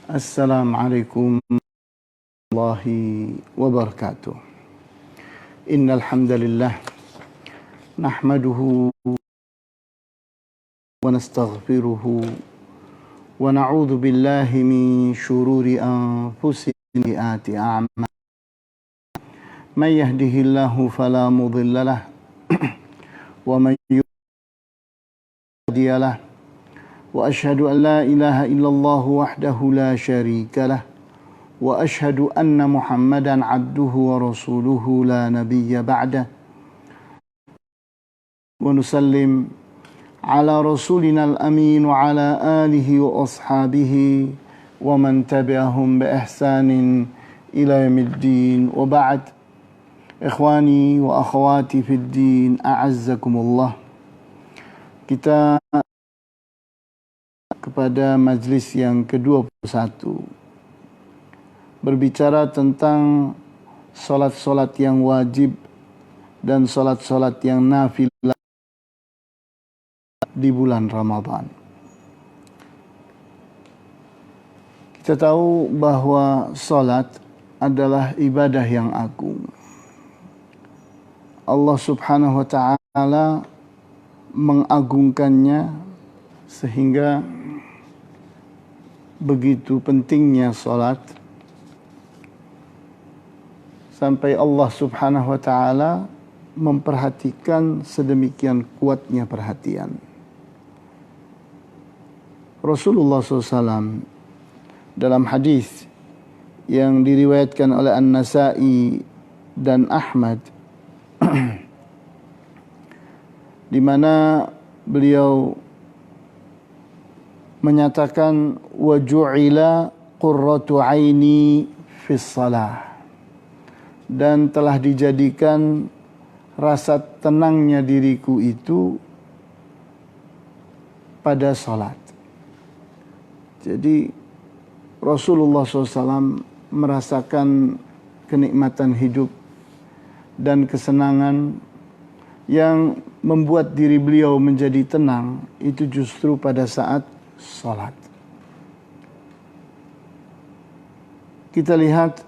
Assalamualaikum warahmatullahi wabarakatuh. Innal hamdalillah nahmaduhu wa nastaghfiruhu wa na'udzu billahi min shururi anfusina wa sayyiati a'malina. Man yahdihillahu fala mudilla lahu wa man yudlil fala hadiya lahu. Wa asyhadu an la ilaha illallah wahdahu la syarika lah wa asyhadu anna Muhammadan abduhu wa rasuluhu la nabiyya ba'dah. Wa nusallim ala rasulina al-amin wa ala alihi wa ashabihi wa man tabi'ahum bi ihsanin ila yaumiddin wa ba'd. Ikhwani wa akhwati fid din, a'azzakumullah. Kita kepada majlis yang ke-21 berbicara tentang solat-solat yang wajib dan solat-solat yang nafilah di bulan Ramadan. Kita tahu bahwa solat adalah ibadah yang agung. Allah Subhanahu wa ta'ala mengagungkannya sehingga begitu pentingnya salat sampai Allah Subhanahu wa ta'ala memperhatikan sedemikian kuatnya perhatian. Rasulullah SAW dalam hadis yang diriwayatkan oleh An-Nasa'i dan Ahmad di mana beliau menyatakan wa ju'ila qurratu aini fis salah, dan telah dijadikan rasa tenangnya diriku itu pada salat. Jadi Rasulullah SAW merasakan kenikmatan hidup dan kesenangan yang membuat diri beliau menjadi tenang itu justru pada saat salat. Kita lihat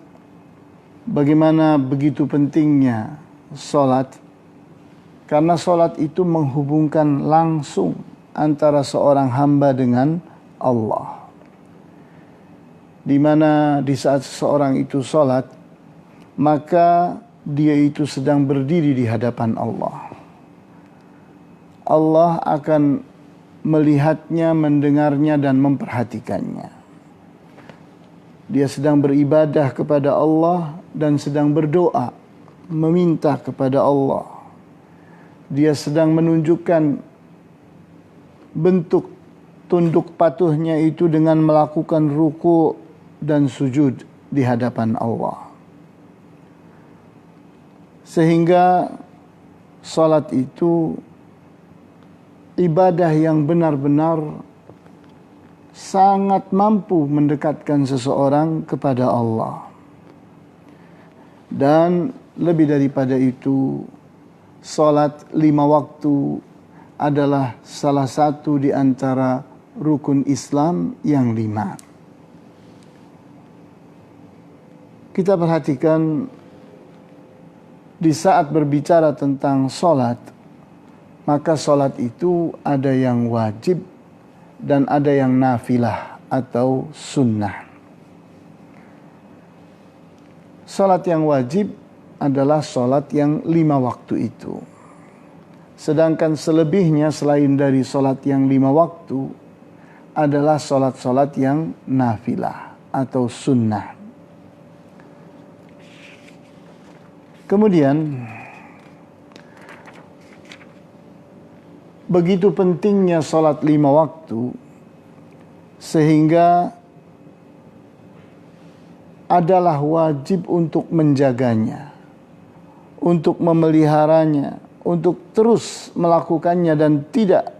bagaimana begitu pentingnya salat, karena salat itu menghubungkan langsung antara seorang hamba dengan Allah. Di mana di saat seseorang itu salat, maka dia itu sedang berdiri di hadapan Allah. Allah akan melihatnya, mendengarnya, dan memperhatikannya. Dia sedang beribadah kepada Allah dan sedang berdoa, meminta kepada Allah. Dia sedang menunjukkan bentuk tunduk patuhnya itu dengan melakukan ruku dan sujud di hadapan Allah. Sehingga salat itu ibadah yang benar-benar sangat mampu mendekatkan seseorang kepada Allah. Dan lebih daripada itu, salat 5 waktu adalah salah satu di antara rukun Islam yang 5. Kita perhatikan di saat berbicara tentang salat, maka salat itu ada yang wajib dan ada yang nafilah atau sunnah. Salat yang wajib adalah salat yang 5 waktu itu. Sedangkan selebihnya selain dari salat yang 5 waktu adalah salat-salat yang nafilah atau sunnah. Kemudian begitu pentingnya salat 5 waktu sehingga adalah wajib untuk menjaganya, untuk memeliharanya, untuk terus melakukannya dan tidak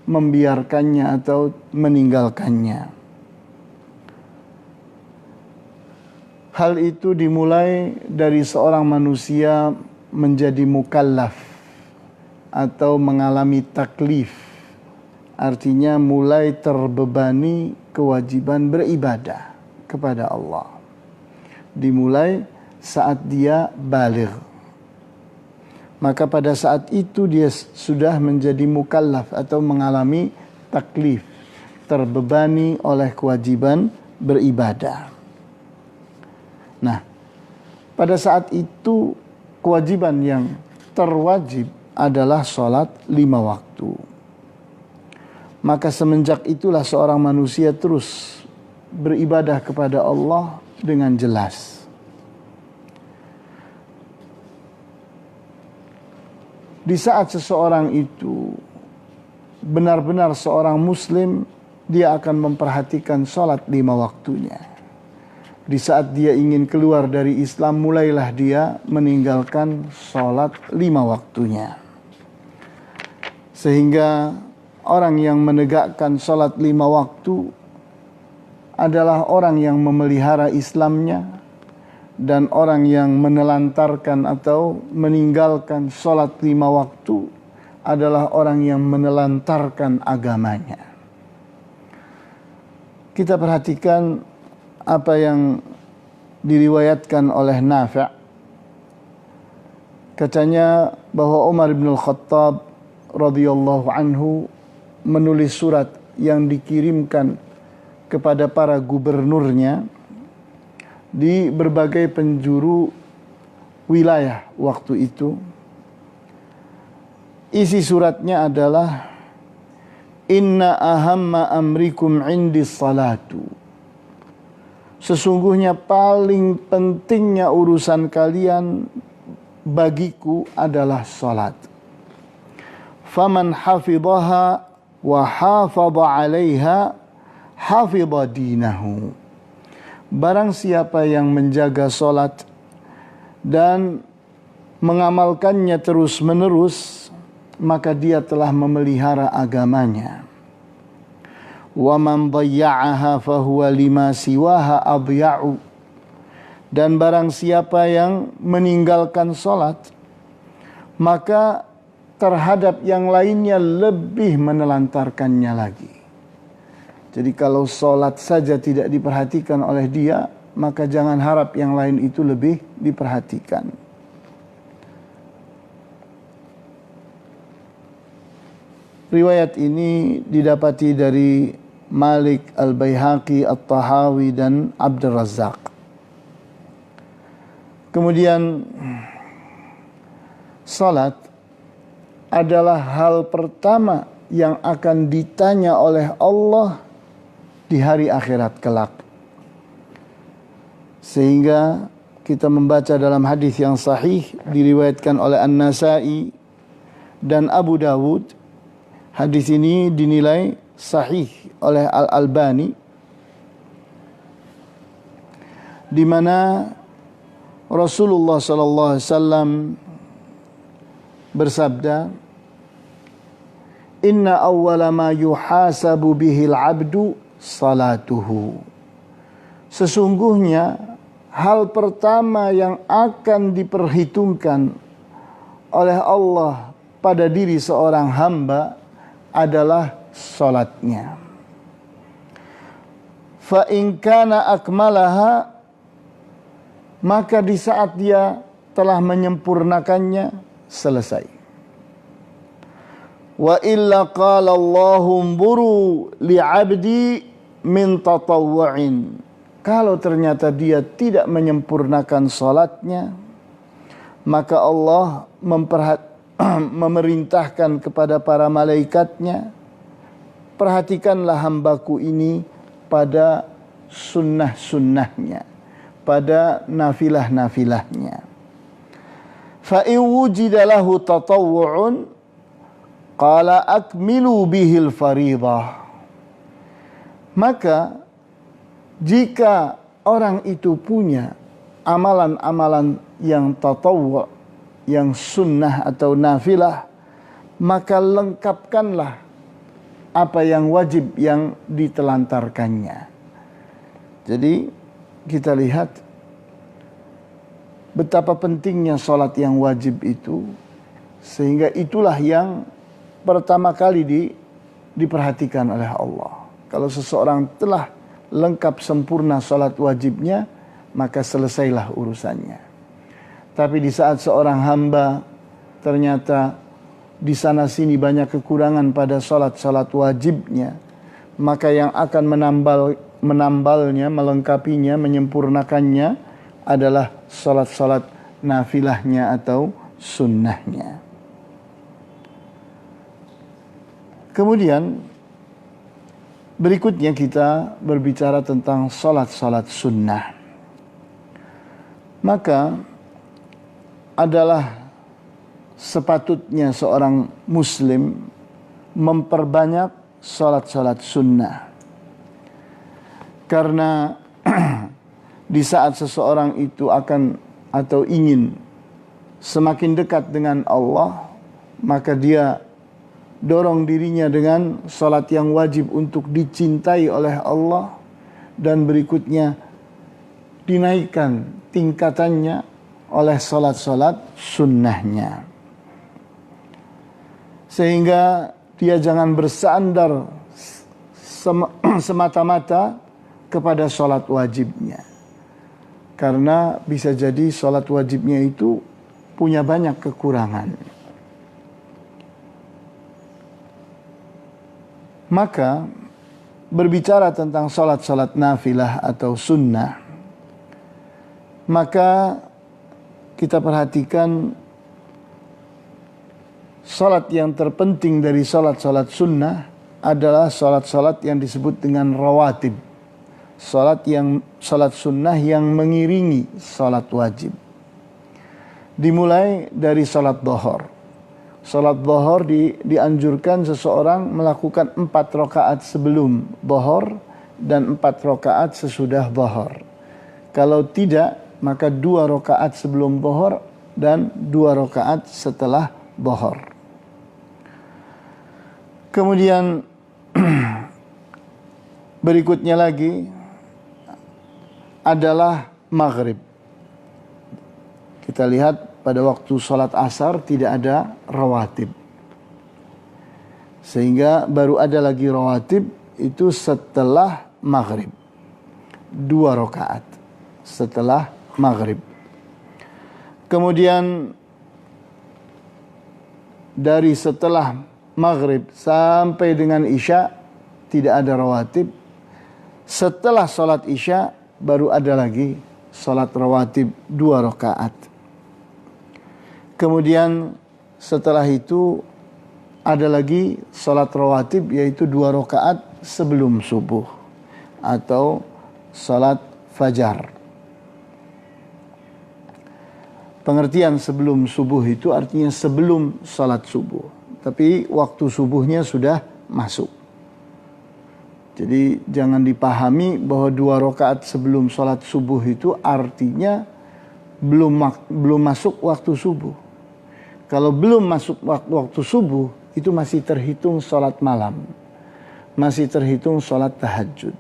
membiarkannya atau meninggalkannya. Hal itu dimulai dari seorang manusia menjadi mukallaf atau mengalami taklif artinya mulai terbebani kewajiban beribadah kepada Allah. Dimulai saat dia baligh. Maka pada saat itu dia sudah menjadi mukallaf atau mengalami taklif, terbebani oleh kewajiban beribadah. Nah, pada saat itu kewajiban yang terwajib adalah sholat 5 waktu. Maka semenjak itulah seorang manusia terus beribadah kepada Allah dengan jelas. Di saat seseorang itu benar-benar seorang muslim, dia akan memperhatikan sholat 5 waktunya. Di saat dia ingin keluar dari Islam, mulailah dia meninggalkan sholat 5 waktunya. Sehingga orang yang menegakkan sholat 5 waktu adalah orang yang memelihara Islamnya, dan orang yang menelantarkan atau meninggalkan sholat 5 waktu adalah orang yang menelantarkan agamanya. Kita perhatikan apa yang diriwayatkan oleh Nafi'. Katanya bahwa Umar bin Al-Khattab radhiyallahu anhu menulis surat yang dikirimkan kepada para gubernurnya di berbagai penjuru wilayah waktu itu. Isi suratnya adalah, Inna ahamma amrikum indis salatu. Sesungguhnya paling pentingnya urusan kalian bagiku adalah salat. Faman hafidhaha wa hafadha 'alaiha hafidha dinahu. Barang siapa yang menjaga salat dan mengamalkannya terus-menerus, maka dia telah memelihara agamanya. Wa man dhayya'aha fahuwa lima siwaha adhya'u. Dan barang siapa yang meninggalkan salat, maka terhadap yang lainnya lebih menelantarkannya lagi. Jadi kalau salat saja tidak diperhatikan oleh dia, maka jangan harap yang lain itu lebih diperhatikan. Riwayat ini didapati dari Malik, Al-Baihaqi, At-Tahawi, dan Abdul Razzaq. Kemudian salat adalah hal pertama yang akan ditanya oleh Allah di hari akhirat kelak. Sehingga kita membaca dalam hadis yang sahih diriwayatkan oleh An-Nasa'i dan Abu Dawud. Hadis ini dinilai sahih oleh Al-Albani, di mana Rasulullah sallallahu alaihi wasallam bersabda, Inna awwala ma yuhasabu bihil abdu salatuhu. Sesungguhnya hal pertama yang akan diperhitungkan oleh Allah pada diri seorang hamba adalah salatnya. Fa in kana akmalaha, maka di saat dia telah menyempurnakannya, selesai. Wa illa qala Allahum buru li'abdi min tatawwu'in. Kalau ternyata dia tidak menyempurnakan salatnya, maka Allah memerintahkan kepada para malaikatnya, perhatikanlah hambaku ini pada sunnah-sunnahnya, pada nafilah-nafilahnya. Fa in wujida lahu tatawwu'un qala akmilu bihil fariḍah. Maka jika orang itu punya amalan-amalan yang tatawwu', yang sunnah atau nafilah, maka lengkapkanlah apa yang wajib yang ditelantarkannya. Jadi kita lihat betapa pentingnya salat yang wajib itu, sehingga itulah yang pertama kali diperhatikan oleh Allah. Kalau seseorang telah lengkap sempurna salat wajibnya, maka selesailah urusannya. Tapi di saat seorang hamba ternyata di sana sini banyak kekurangan pada salat-salat wajibnya, maka yang akan menambalnya, melengkapinya, menyempurnakannya adalah salat-salat nafilahnya atau sunnahnya. Kemudian berikutnya kita berbicara tentang salat-salat sunnah. Maka adalah sepatutnya seorang muslim memperbanyak salat-salat sunnah. Karena di saat seseorang itu akan atau ingin semakin dekat dengan Allah, maka dia dorong dirinya dengan salat yang wajib untuk dicintai oleh Allah, dan berikutnya dinaikkan tingkatannya oleh salat-salat sunnahnya. Sehingga dia jangan bersandar semata-mata kepada salat wajibnya. Karena bisa jadi salat wajibnya itu punya banyak kekurangan. Maka berbicara tentang salat-salat nafilah atau sunnah, maka kita perhatikan salat yang terpenting dari salat-salat sunnah adalah salat-salat yang disebut dengan rawatib. Salat sunnah yang mengiringi salat wajib. Dimulai dari salat dhuhur. Salat dhuhur dianjurkan seseorang melakukan 4 rakaat sebelum dhuhur dan 4 rakaat sesudah dhuhur. Kalau tidak, maka 2 rakaat sebelum dhuhur dan 2 rakaat setelah dhuhur. Kemudian berikutnya lagi adalah maghrib. Kita lihat pada waktu sholat asar tidak ada rawatib. Sehingga baru ada lagi rawatib itu setelah maghrib. 2 rakaat setelah maghrib. Kemudian dari setelah maghrib sampai dengan isya tidak ada rawatib. Setelah sholat isya baru ada lagi sholat rawatib 2 rakaat. Kemudian setelah itu ada lagi salat rawatib, yaitu 2 rakaat sebelum subuh atau salat fajar. Pengertian sebelum subuh itu artinya sebelum salat subuh, tapi waktu subuhnya sudah masuk. Jadi jangan dipahami bahwa 2 rakaat sebelum salat subuh itu artinya belum masuk waktu subuh. Kalau belum masuk waktu subuh, itu masih terhitung salat malam. Masih terhitung salat tahajud.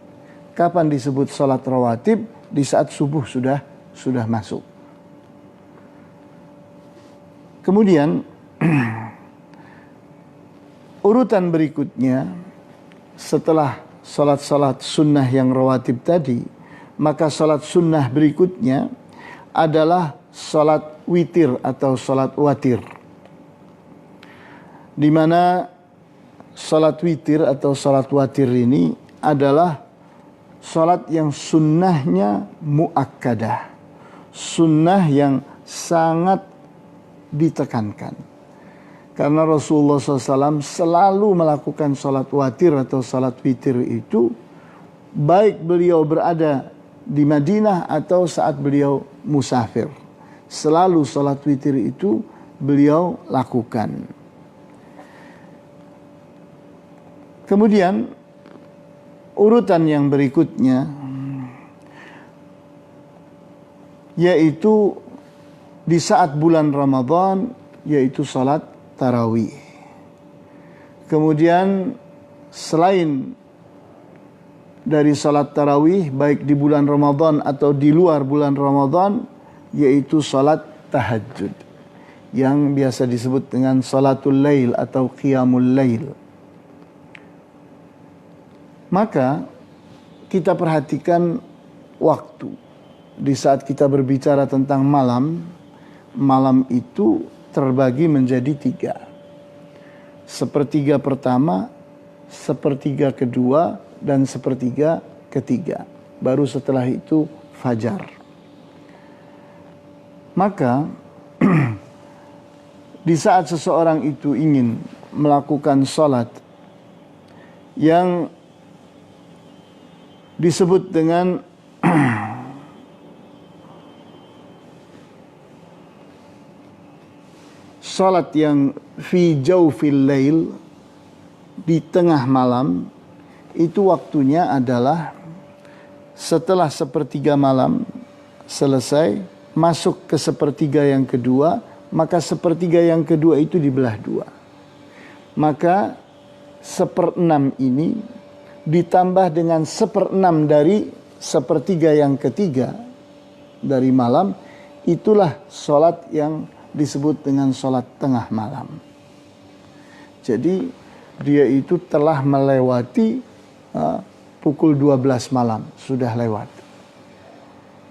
Kapan disebut salat rawatib? Di saat subuh sudah masuk. Kemudian, urutan berikutnya, setelah salat-salat sunnah yang rawatib tadi, maka salat sunnah berikutnya adalah salat witir atau salat watir. Di mana salat witir atau salat watir ini adalah salat yang sunnahnya muakkadah, sunnah yang sangat ditekankan. Karena Rasulullah SAW selalu melakukan salat watir atau salat witir itu, baik beliau berada di Madinah atau saat beliau musafir. Selalu salat witir itu beliau lakukan. Kemudian urutan yang berikutnya yaitu di saat bulan Ramadan, yaitu salat tarawih. Kemudian selain dari salat tarawih baik di bulan Ramadan atau di luar bulan Ramadan, yaitu salat tahajud yang biasa disebut dengan salatul lail atau qiyamul lail. Maka kita perhatikan waktu. Di saat kita berbicara tentang malam, malam itu terbagi menjadi 3. Sepertiga pertama, sepertiga kedua, dan sepertiga ketiga. Baru setelah itu fajar. Maka di saat seseorang itu ingin melakukan sholat yang disebut dengan sholat yang fi jawfil lail, di tengah malam, itu waktunya adalah setelah sepertiga malam selesai, masuk ke sepertiga yang kedua, maka sepertiga yang kedua itu dibelah 2. Maka 1/6 ini ditambah dengan 1/6 dari sepertiga yang ketiga dari malam, itulah sholat yang disebut dengan sholat tengah malam. Jadi dia itu telah melewati pukul 12 malam, sudah lewat.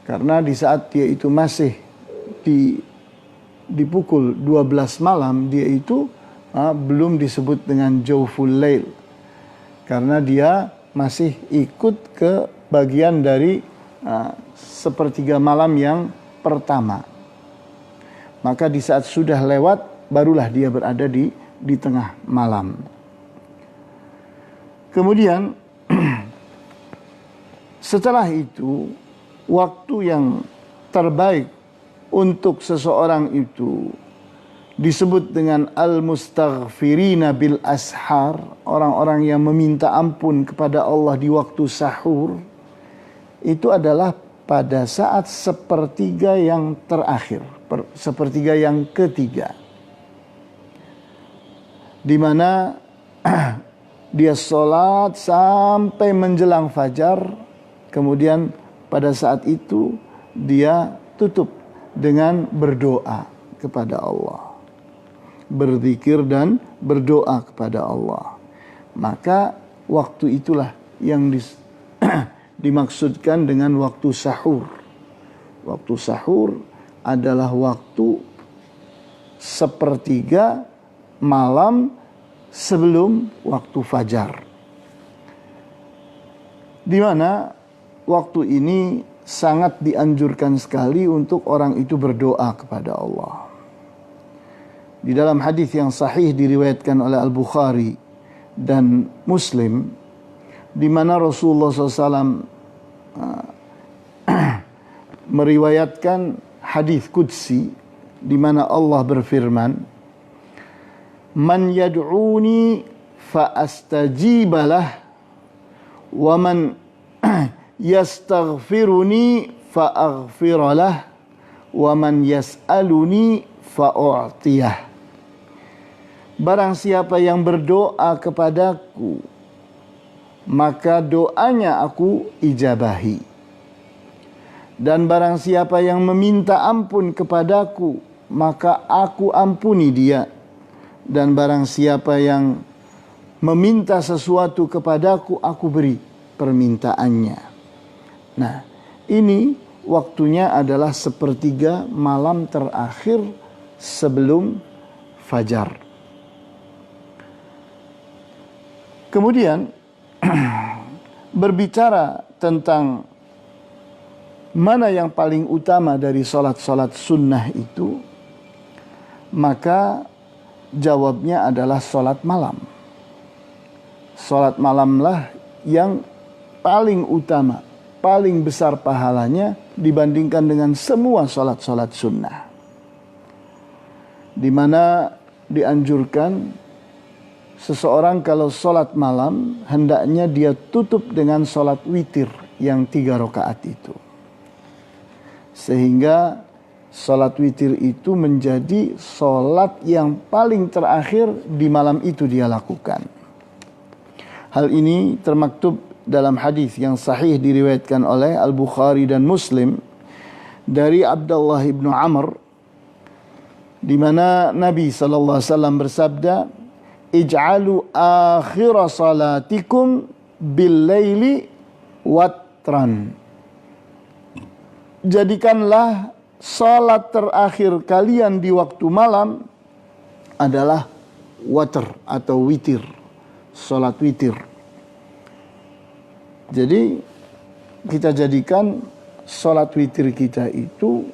Karena di saat dia itu masih di pukul 12 malam, dia itu belum disebut dengan jawful lail. Karena dia masih ikut ke bagian dari sepertiga malam yang pertama. Maka di saat sudah lewat, barulah dia berada di tengah malam. Kemudian setelah itu, waktu yang terbaik untuk seseorang itu disebut dengan al-mustaghfirina bil ashar, orang-orang yang meminta ampun kepada Allah di waktu sahur, itu adalah pada saat sepertiga yang terakhir, sepertiga yang ketiga, di mana dia sholat sampai menjelang fajar. Kemudian pada saat itu dia tutup dengan berdoa kepada Allah, berzikir dan berdoa kepada Allah. Maka waktu itulah yang dimaksudkan dengan waktu sahur. Waktu sahur adalah waktu sepertiga malam sebelum waktu fajar, di mana waktu ini sangat dianjurkan sekali untuk orang itu berdoa kepada Allah. Di dalam hadis yang sahih diriwayatkan oleh Al-Bukhari dan Muslim, di mana Rasulullah SAW meriwayatkan hadis qudsi, di mana Allah berfirman, "Man yad'uni fa astajibalah, wa man yastaghfiruni fa aghfiralah, wa man yas'aluni fa u'tiyah." Barang siapa yang berdoa kepadaku, maka doanya aku ijabahi. Dan barang siapa yang meminta ampun kepadaku, maka aku ampuni dia. Dan barang siapa yang meminta sesuatu kepadaku, aku beri permintaannya. Nah, ini waktunya adalah sepertiga malam terakhir sebelum fajar. Kemudian berbicara tentang mana yang paling utama dari sholat-sholat sunnah itu, maka jawabnya adalah sholat malam. Sholat malamlah yang paling utama, paling besar pahalanya dibandingkan dengan semua sholat-sholat sunnah. Di mana dianjurkan seseorang kalau sholat malam, hendaknya dia tutup dengan sholat witir yang 3 rakaat itu. Sehingga sholat witir itu menjadi sholat yang paling terakhir di malam itu dia lakukan. Hal ini termaktub dalam hadis yang sahih diriwayatkan oleh Al-Bukhari dan Muslim dari Abdullah ibnu Amr, di mana Nabi SAW bersabda, "Ij'alu akhira salatikum bil-laili watran. Jadikanlah salat terakhir kalian di waktu malam adalah watr atau witir, salat witir. Jadi kita jadikan salat witir kita itu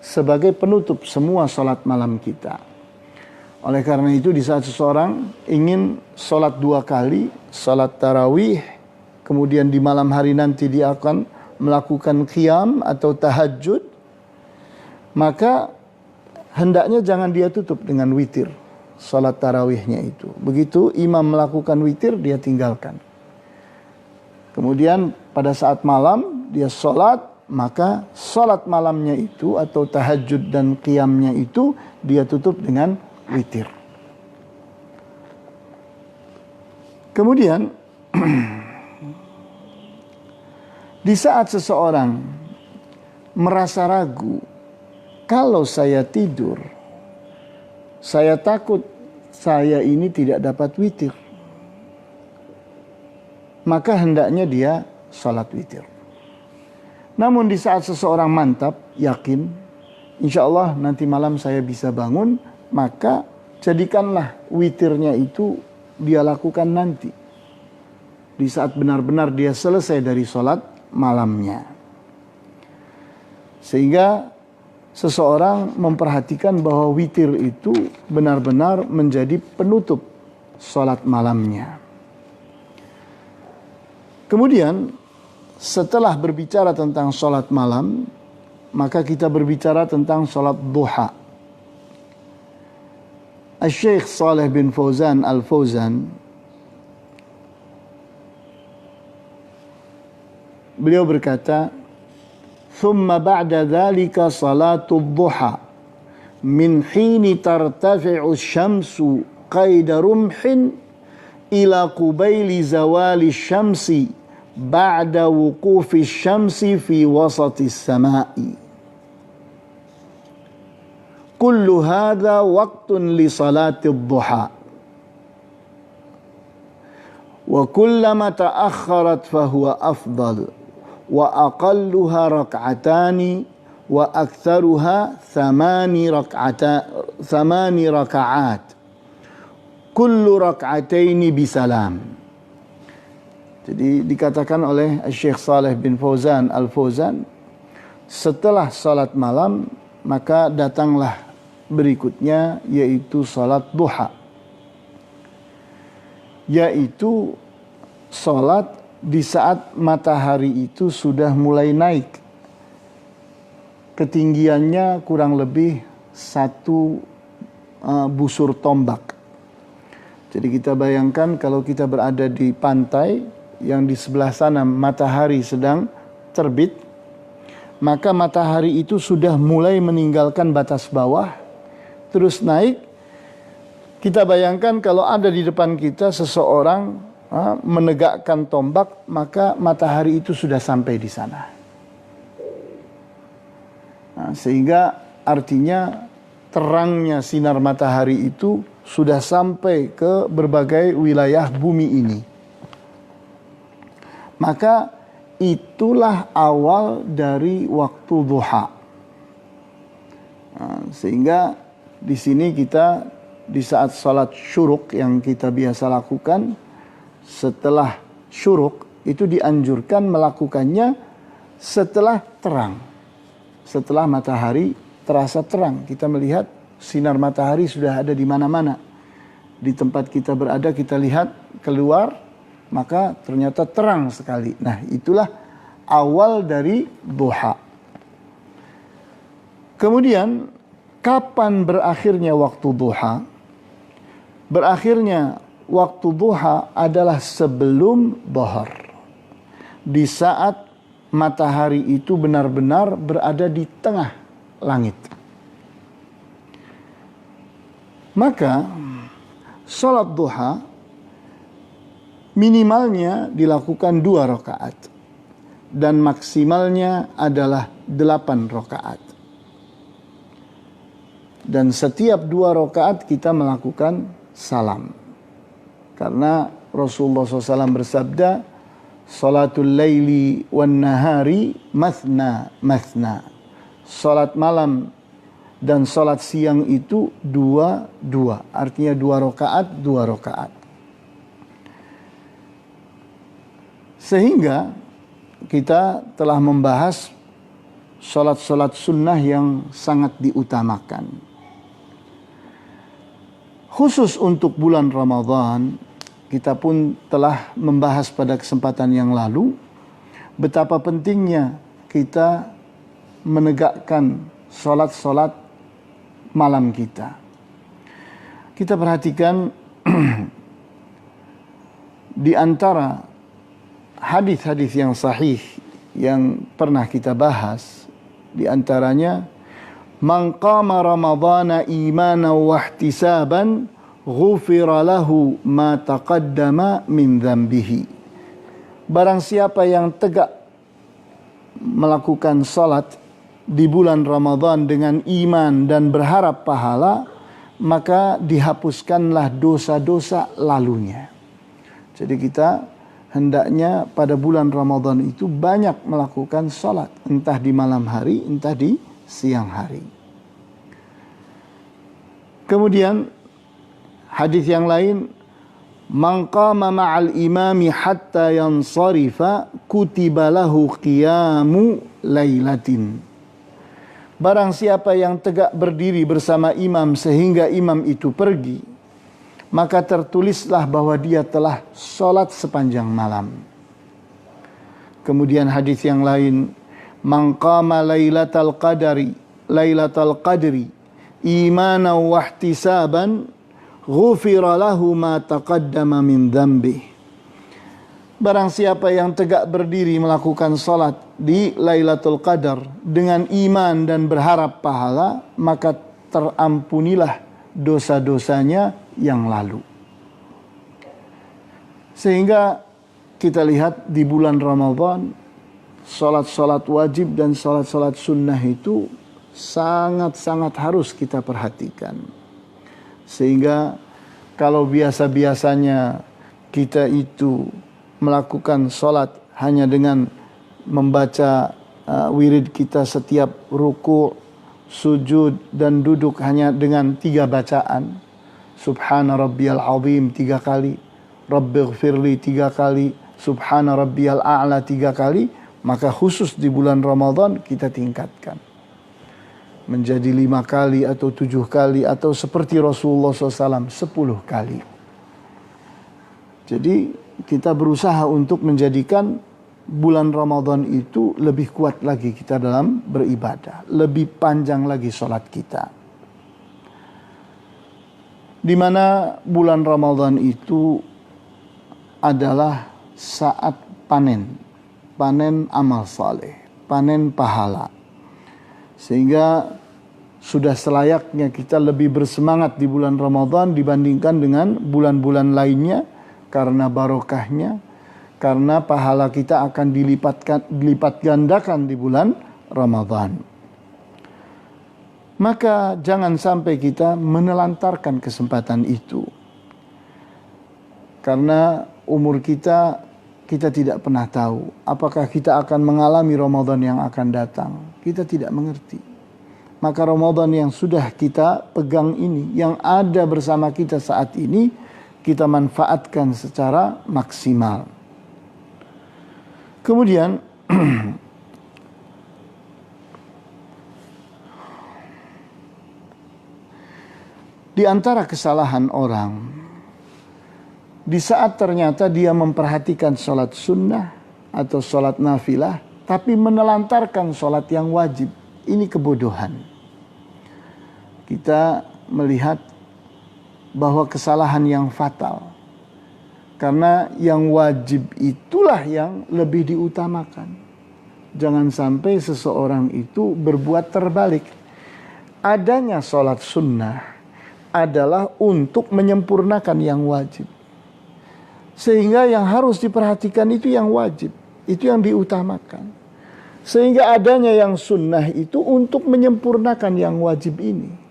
sebagai penutup semua salat malam kita. Oleh karena itu di saat seseorang ingin salat 2 kali, salat tarawih, kemudian di malam hari nanti dia akan melakukan qiyam atau tahajud, maka hendaknya jangan dia tutup dengan witir salat tarawihnya itu. Begitu imam melakukan witir, dia tinggalkan. Kemudian pada saat malam dia salat, maka salat malamnya itu atau tahajud dan qiyamnya itu dia tutup dengan witir. Kemudian di saat seseorang merasa ragu, kalau saya tidur, saya takut saya ini tidak dapat witir, maka hendaknya dia salat witir. Namun di saat seseorang mantap, yakin, insya Allah nanti malam saya bisa bangun, maka jadikanlah witirnya itu dia lakukan nanti. Di saat benar-benar dia selesai dari salat malamnya. Sehingga seseorang memperhatikan bahwa witir itu benar-benar menjadi penutup salat malamnya. Kemudian setelah berbicara tentang salat malam, maka kita berbicara tentang salat duha. Syekh Shalih bin Fauzan Al-Fauzan, beliau berkata, "Thumma ba'da dhalika salatul duha min hini tartafi'u syamsu qaida rumhin ila qubaili zawali syamsi ba'da wuqufi syamsi fi wasati samai. Kullu hadha waqtun li salatil duha. Wa kullama ta'akhkharat fahuwa afdal. Wa aqalluha rak'atani wa aktsaruha 8 raka'at. Kullu rak'ataini bisalam." Jadi dikatakan oleh Syekh Shalih bin Fauzan Al-Fauzan, setelah salat malam maka datanglah berikutnya, yaitu salat duha, yaitu salat di saat matahari itu sudah mulai naik. Ketinggiannya kurang lebih 1 busur tombak. Jadi kita bayangkan kalau kita berada di pantai yang di sebelah sana matahari sedang terbit, maka matahari itu sudah mulai meninggalkan batas bawah, terus naik. Kita bayangkan kalau ada di depan kita seseorang menegakkan tombak, maka matahari itu sudah sampai di sana. Sehingga artinya terangnya sinar matahari itu sudah sampai ke berbagai wilayah bumi ini. Maka itulah awal dari waktu duha. Sehingga di sini kita di saat salat syuruk yang kita biasa lakukan, setelah syuruk itu dianjurkan melakukannya setelah terang. Setelah matahari terasa terang, kita melihat sinar matahari sudah ada di mana-mana. Di tempat kita berada kita lihat keluar, maka ternyata terang sekali. Nah, itulah awal dari duha. Kemudian kapan berakhirnya waktu duha? Berakhirnya waktu duha adalah sebelum dhuhr. Di saat matahari itu benar-benar berada di tengah langit. Maka salat duha minimalnya dilakukan 2 rakaat dan maksimalnya adalah 8 rakaat. Dan setiap 2 rakaat kita melakukan salam. Karena Rasulullah SAW bersabda, salatul laili wan nahari mathna mathna. Salat malam dan salat siang itu dua, artinya 2 rakaat. Sehingga kita telah membahas salat-salat sunnah yang sangat diutamakan. Khusus untuk bulan Ramadan, kita pun telah membahas pada kesempatan yang lalu betapa pentingnya kita menegakkan salat-salat malam kita. Kita perhatikan di antara hadis-hadis yang sahih yang pernah kita bahas, di antaranya man qama ramadhana imanan wa ihtisaban ghufira lahu ma taqaddama min dhanbihi. Barang siapa yang tegak melakukan salat di bulan Ramadan dengan iman dan berharap pahala, maka dihapuskanlah dosa-dosa lalunya. Jadi kita hendaknya pada bulan Ramadan itu banyak melakukan salat, entah di malam hari, entah di siang hari. Kemudian hadis yang lain, man qama ma'al imami hatta yansarifa kutiba lahu qiyamu lailatin. Barang siapa yang tegak berdiri bersama imam sehingga imam itu pergi, maka tertulislah bahwa dia telah salat sepanjang malam. Kemudian hadis yang lain, man qama lailatal qadri imanan wa ihtisaban ghufira lahu ma taqaddama min dhanbihi. Barang siapa yang tegak berdiri melakukan salat di Lailatul Qadar dengan iman dan berharap pahala, maka terampunilah dosa-dosanya yang lalu. Sehingga kita lihat di bulan Ramadan, salat-salat wajib dan salat-salat sunnah itu sangat-sangat harus kita perhatikan. Sehingga kalau biasa-biasanya kita itu melakukan salat hanya dengan membaca wirid kita setiap ruku', sujud dan duduk hanya dengan 3 bacaan. Subhana rabbiyal azim 3 kali, Rabbighfirli 3 kali, Subhana rabbiyal a'la 3 kali, maka khusus di bulan Ramadan kita tingkatkan menjadi 5 kali atau 7 kali atau seperti Rasulullah SAW 10 kali. Jadi kita berusaha untuk menjadikan bulan Ramadan itu lebih kuat lagi kita dalam beribadah, lebih panjang lagi sholat kita. Di mana bulan Ramadan itu adalah saat panen amal saleh, panen pahala. Sehingga sudah selayaknya kita lebih bersemangat di bulan Ramadan dibandingkan dengan bulan-bulan lainnya, karena barokahnya, karena pahala kita akan dilipat gandakan di bulan Ramadan. Maka jangan sampai kita menelantarkan kesempatan itu. Karena umur kita tidak pernah tahu apakah kita akan mengalami Ramadan yang akan datang. Kita tidak mengerti. Maka Ramadan yang sudah kita pegang ini, yang ada bersama kita saat ini, kita manfaatkan secara maksimal. Kemudian di antara kesalahan orang, di saat ternyata dia memperhatikan sholat sunnah atau sholat nafilah, tapi menelantarkan sholat yang wajib, ini kebodohan. Kita melihat bahwa kesalahan yang fatal. Karena yang wajib itulah yang lebih diutamakan. Jangan sampai seseorang itu berbuat terbalik. Adanya sholat sunnah adalah untuk menyempurnakan yang wajib. Sehingga yang harus diperhatikan itu yang wajib. Itu yang diutamakan. Sehingga adanya yang sunnah itu untuk menyempurnakan yang wajib ini.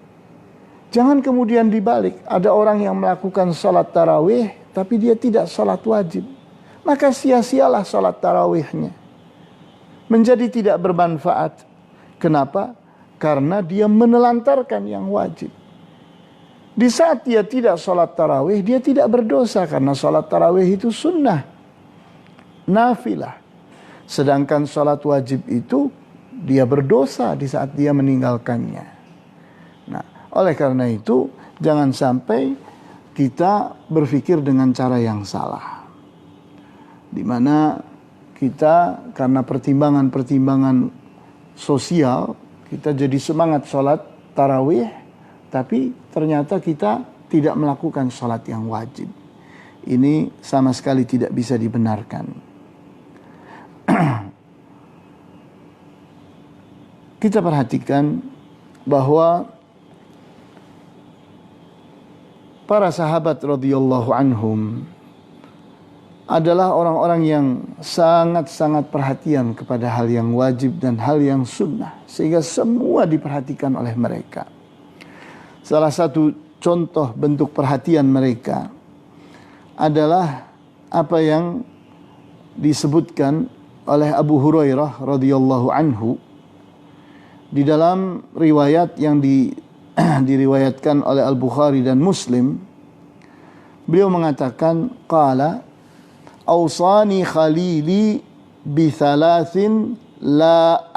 Jangan kemudian dibalik. Ada orang yang melakukan sholat tarawih tapi dia tidak sholat wajib, maka sia-sialah sholat tarawihnya. Menjadi tidak bermanfaat. Kenapa? Karena dia menelantarkan yang wajib. Di saat dia tidak sholat tarawih, dia tidak berdosa karena sholat tarawih itu sunnah, nafilah. Sedangkan sholat wajib itu dia berdosa di saat dia meninggalkannya. Nah, oleh karena itu jangan sampai kita berpikir dengan cara yang salah, di mana kita karena pertimbangan-pertimbangan sosial kita jadi semangat sholat tarawih, tapi ternyata kita tidak melakukan sholat yang wajib. Ini sama sekali tidak bisa dibenarkan. Kita perhatikan bahwa para sahabat radhiyallahu anhum adalah orang-orang yang sangat-sangat perhatian kepada hal yang wajib dan hal yang sunnah, sehingga semua diperhatikan oleh mereka. Salah satu contoh bentuk perhatian mereka adalah apa yang disebutkan oleh Abu Hurairah radhiyallahu anhu di dalam riwayat yang diriwayatkan oleh Al-Bukhari dan Muslim. Beliau mengatakan, qala awsani khalili bi thalathin la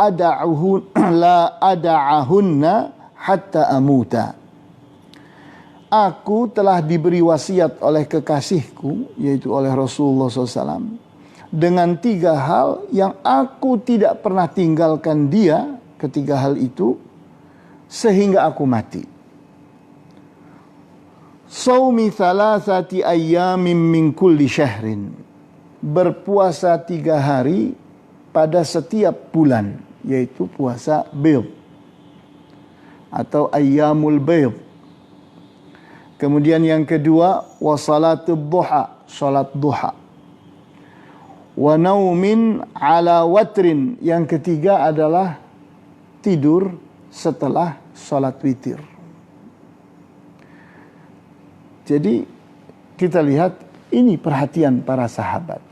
ada'ahunna hatta amuta. Aku telah diberi wasiat oleh kekasihku, yaitu oleh Rasulullah SAW, dengan 3 hal yang aku tidak pernah tinggalkan dia ketiga hal itu sehingga aku mati. Saumi thalathati ayyamin min kulli syahrin. Berpuasa 3 hari pada setiap bulan, yaitu puasa bid atau ayyamul bid. Kemudian yang kedua, wa salatul duha, salat duha. Wa naumin ala watrin, yang ketiga adalah tidur setelah salat witir. Jadi kita lihat ini perhatian para sahabat.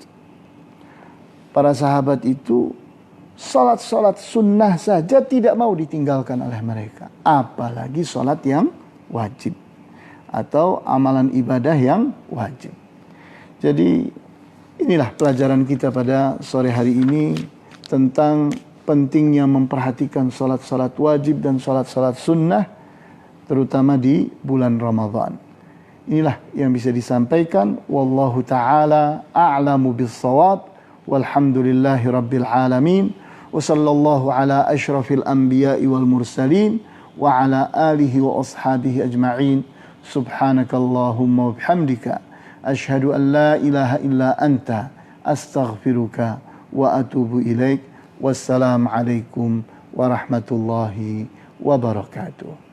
Para sahabat itu salat-salat sunnah saja tidak mau ditinggalkan oleh mereka, apalagi salat yang wajib atau amalan ibadah yang wajib. Jadi inilah pelajaran kita pada sore hari ini tentang pentingnya memperhatikan salat-salat wajib dan salat-salat sunnah, terutama di bulan Ramadan. Inilah yang bisa disampaikan. Wallahu ta'ala a'lamu bis-shawab. Walhamdulillahi rabbil alamin. Wa sallallahu ala asyrafil anbiya'i wal mursalin. Wa ala alihi wa ashabihi ajma'in. Subhanakallahumma wa bihamdika. Ashhadu an la ilaha illa anta. Astaghfiruka wa atubu ilaik. Wassalamualaikum warahmatullahi wabarakatuh.